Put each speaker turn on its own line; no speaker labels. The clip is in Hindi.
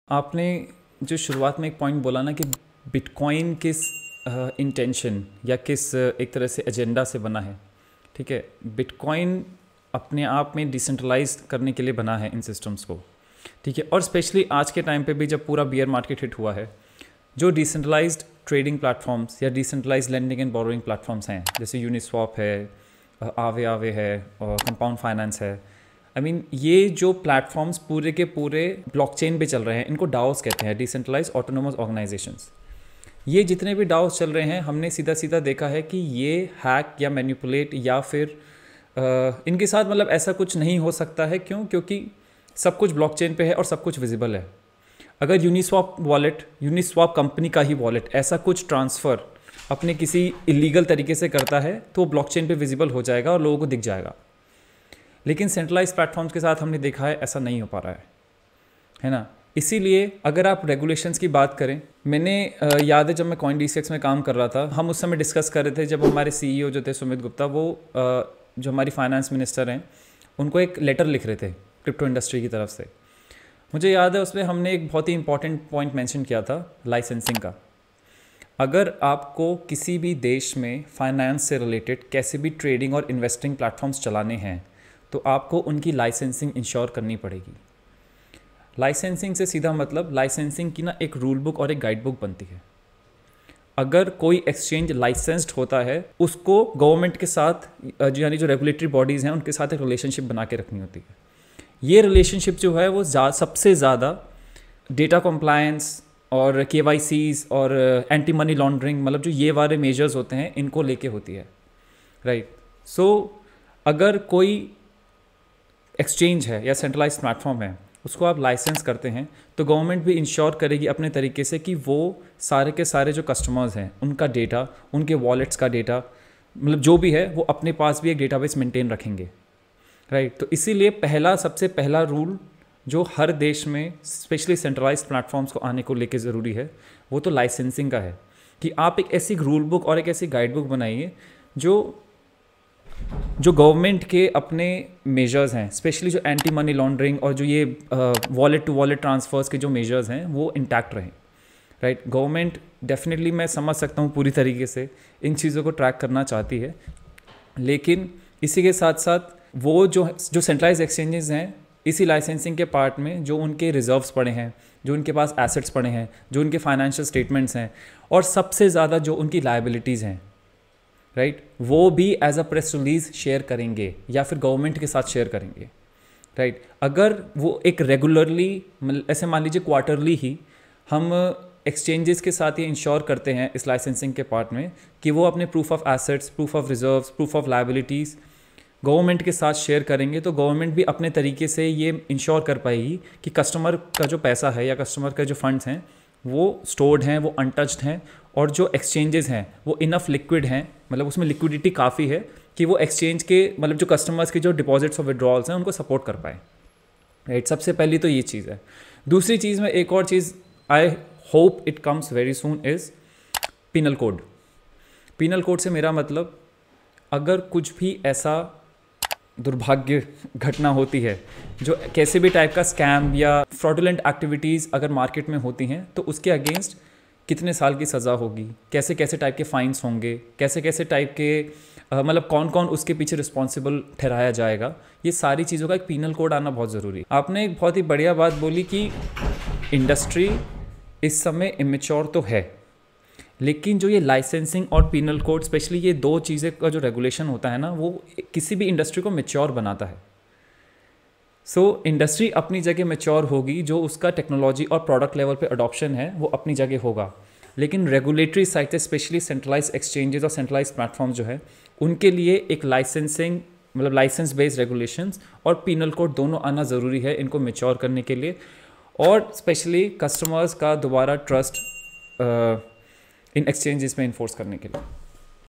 आपने जो शुरुआत में एक पॉइंट बोला ना कि बिटकॉइन किस इंटेंशन या किस एक तरह से एजेंडा से बना है, ठीक है। बिटकॉइन अपने आप में डिसेंट्रलाइज करने के लिए बना है इन सिस्टम्स को, ठीक है। और स्पेशली आज के टाइम पे भी जब पूरा बियर मार्केट हिट हुआ है, जो डिसेंट्रलाइज्ड ट्रेडिंग प्लेटफॉर्म्स या decentralised lending and borrowing platforms हैं, जैसे यूनिस्वैप है, आवे है और कंपाउंड फाइनेंस है, ये जो प्लेटफॉर्म्स पूरे के पूरे ब्लॉकचेन पे चल रहे हैं, इनको डाओस कहते हैं, डिसेंट्रलाइज्ड ऑटोनोमस ऑर्गेनाइजेशंस। ये जितने भी डाओस चल रहे हैं, हमने सीधा सीधा देखा है कि ये हैक या मैनिपुलेट या फिर इनके साथ ऐसा कुछ नहीं हो सकता है। क्योंकि सब कुछ ब्लॉकचेन पे है और सब कुछ विजिबल है। अगर यूनिस्वैप कंपनी का ही वॉलेट ऐसा कुछ ट्रांसफ़र अपने किसी इलीगल तरीके से करता है तो वो ब्लॉकचेन पे विजिबल हो जाएगा और लोगों को दिख जाएगा। लेकिन सेंट्रलाइज प्लेटफॉर्म्स के साथ हमने देखा है ऐसा नहीं हो पा रहा है ना। इसीलिए अगर आप रेगुलेशंस की बात करें, मैंने याद है जब मैं CoinDCX में काम कर रहा था, हम उस समय डिस्कस कर रहे थे, जब हमारे CEO जो थे सुमित गुप्ता, वो जो हमारी फाइनेंस मिनिस्टर हैं, उनको एक लेटर लिख रहे थे क्रिप्टो इंडस्ट्री की तरफ से। मुझे याद है उसमें हमने एक बहुत ही इंपॉर्टेंट पॉइंट मेंशन किया था, लाइसेंसिंग का। अगर आपको किसी भी देश में फाइनेंस से रिलेटेड कैसे भी ट्रेडिंग और इन्वेस्टिंग प्लेटफॉर्म्स चलाने हैं तो आपको उनकी लाइसेंसिंग इंश्योर करनी पड़ेगी। लाइसेंसिंग से सीधा मतलब लाइसेंसिंग की ना एक रूल बुक और एक गाइड बुक बनती है। अगर कोई एक्सचेंज लाइसेंस्ड होता है, उसको गवर्नमेंट के साथ यानी जो रेगुलेटरी बॉडीज़ हैं उनके साथ एक रिलेशनशिप बना के रखनी होती है। ये रिलेशनशिप जो है वो सबसे ज़्यादा डेटा कंप्लायंस और KYCs और एंटी मनी लॉन्ड्रिंग, जो ये वाले मेजर्स होते हैं, इनको लेके होती है, राइट। सो अगर कोई एक्सचेंज है या सेंट्रलाइज्ड प्लेटफॉर्म है, उसको आप लाइसेंस करते हैं तो गवर्नमेंट भी इंश्योर करेगी अपने तरीके से कि वो सारे के सारे जो कस्टमर्स हैं उनका डेटा, उनके वॉलेट्स का डेटा, जो भी है वो अपने पास भी एक डेटाबेस मेंटेन रखेंगे, राइट। तो इसीलिए सबसे पहला रूल जो हर देश में स्पेशली सेंट्रलाइज्ड प्लेटफॉर्म्स को आने को लेके ज़रूरी है, वो तो लाइसेंसिंग का है कि आप एक ऐसी रूल बुक और एक ऐसी गाइड बुक बनाइए जो गवर्नमेंट के अपने मेजर्स हैं, स्पेशली जो एंटी मनी लॉन्ड्रिंग और जो ये वॉलेट टू वॉलेट ट्रांसफ़र्स के जो मेजर्स हैं वो इंटैक्ट रहें, राइट। गवर्नमेंट डेफिनेटली, मैं समझ सकता हूँ, पूरी तरीके से इन चीज़ों को ट्रैक करना चाहती है, लेकिन इसी के साथ साथ वो जो सेंट्रलाइज एक्सचेंजेस हैं, इसी लाइसेंसिंग के पार्ट में जो उनके रिजर्व्स पड़े हैं, जो उनके पास एसेट्स पड़े हैं, जो उनके फाइनेंशियल स्टेटमेंट्स हैं, और सबसे ज़्यादा जो उनकी लायबिलिटीज़ हैं, राइट, वो भी as a press release share करेंगे या फिर गवर्नमेंट के साथ शेयर करेंगे, राइट। अगर वो एक रेगुलरली, ऐसे मान लीजिए क्वार्टरली ही हम एक्सचेंजेस के साथ ये इंश्योर करते हैं इस लाइसेंसिंग के पार्ट में कि वो अपने proof of assets, proof of reserves, proof of liabilities government के साथ शेयर करेंगे, तो गवर्नमेंट भी अपने तरीके से ये इंश्योर कर पाएगी कि कस्टमर का जो पैसा है या कस्टमर का जो फंड्स हैं वो स्टोर्ड हैं, वो अनटच्ड हैं, और जो एक्सचेंजेस हैं वो इनफ लिक्विड हैं, उसमें लिक्विडिटी काफ़ी है कि वो एक्सचेंज के जो कस्टमर्स के जो डिपॉजिट्स और विड्रॉल्स हैं उनको सपोर्ट कर पाए, राइट। सबसे पहली तो ये चीज़ है। दूसरी चीज़ में एक और चीज़, I hope it comes very soon, is penal code. Penal code से मेरा मतलब, अगर कुछ भी ऐसा दुर्भाग्य घटना होती है, जो कैसे भी टाइप का स्कैम या फ्रॉडुलेंट एक्टिविटीज़ अगर मार्केट में होती हैं, तो उसके अगेंस्ट कितने साल की सज़ा होगी, कैसे कैसे टाइप के फाइन्स होंगे, कैसे कैसे टाइप के कौन कौन उसके पीछे रिस्पॉन्सिबल ठहराया जाएगा, ये सारी चीज़ों का एक पीनल कोड आना बहुत ज़रूरी है। आपने एक बहुत ही बढ़िया बात बोली कि इंडस्ट्री इस समय इमेच्योर तो है, लेकिन जो ये लाइसेंसिंग और पीनल कोड, स्पेशली ये दो चीज़ें का जो रेगुलेशन होता है ना, वो किसी भी इंडस्ट्री को मैच्योर बनाता है। सो इंडस्ट्री अपनी जगह मैच्योर होगी, जो उसका टेक्नोलॉजी और प्रोडक्ट लेवल पे अडॉप्शन है वो अपनी जगह होगा, लेकिन रेगुलेटरी साइड से स्पेशली सेंट्रलाइज एक्सचेंजेस और सेंट्रलाइज प्लेटफॉर्म जो है, उनके लिए एक लाइसेंसिंग लाइसेंस बेस्ड रेगुलेशंस और पीनल कोड दोनों आना ज़रूरी है इनको मैच्योर करने के लिए, और स्पेशली कस्टमर्स का दोबारा ट्रस्ट इन एक्सचेंजेस में इन्फोर्स करने के लिए।